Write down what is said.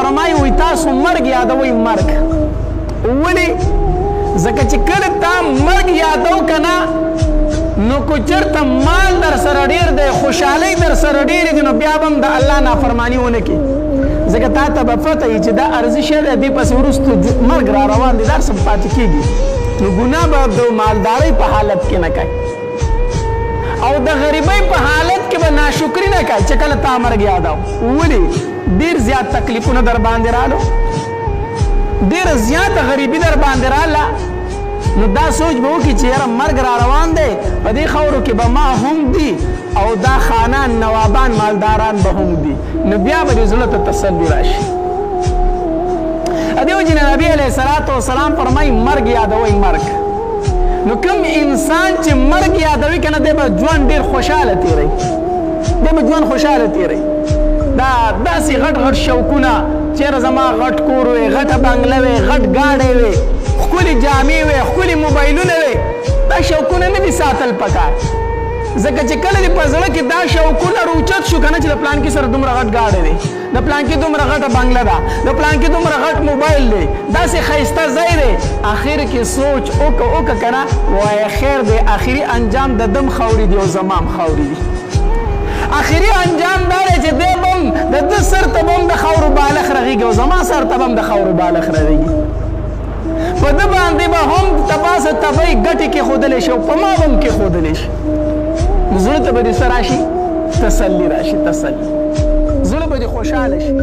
فرمایي وایي تاسو مرګ یادوئ مرګ ولې ځکه چې کله تا مرګ یادو که نه نو که چېرته مال در سره ډېر دی خوشحالۍ در سره ډېرې دي نو بیا به هم د الله نافرماني ونه کړي ځکه تا ته به پته وي چې دا ارزي شی دی دې پسې وروسته مرګ را روان دی دا څه پاتې کېږي نو ګناه به د مالدارۍ په حالت کې نه کوي او د غریبۍ په حالت کې به ناشکري نه کوي چې کله تا مرګ یادو ولې ډېر زیات تکلیفونه در باندې رالو ډېره زیاته غریبي در باندې راله نو دا سوچ به وکړي چې یاره مرګ را روان دی په دې خاورو کې به ما هم دي او دا خانان نوابان مالداران به هم دي نو بیا به دې زړه ته تسلي راشي دې وجې نه نبي علیه الصلاة وسلام فرمایي مرګ یادوئ مرګ نو کوم انسان چې مرګ یادوي که نه دی به ژوند ډېر خوشحاله تېروي دی به ژوند خوشحاله تېروي دا داسې غټ غټ شوقونه چېرې زما غټ کور وی غټه بنګله وی غټ ګاډی وی ښکلې جامې وی ښکلې موبایلونه وی دا شوقونه نه دي ساتل پکار ځکه چې کله دې په زړه کې دا شوقونه روچت شو که نه چې د پلانکي سره دومره غټ ګاډی دی د پلانکي دومره غټه بنګله ده د پلانکي دومره غټ موبایل دی داسې ښایسته ځای دی اخر کې سوچ وکړه که نه وایه خیر دی اخري انجام د دم خاورې دي او زما هم خاورې دي اخري انجام دا دی چې دی به هم د ده سر ته به هم د خاورو بالښ رغېږي او زما سر ته به هم د خاورو بالښ رغېږي په ده باندې به هم تپاسه تبۍ ګټې کېښودلی شي او په ما به هم کېښودلی شي زړه ته به دې څه راشي تسلي راشي تسلي زړه به دې خوشحاله شي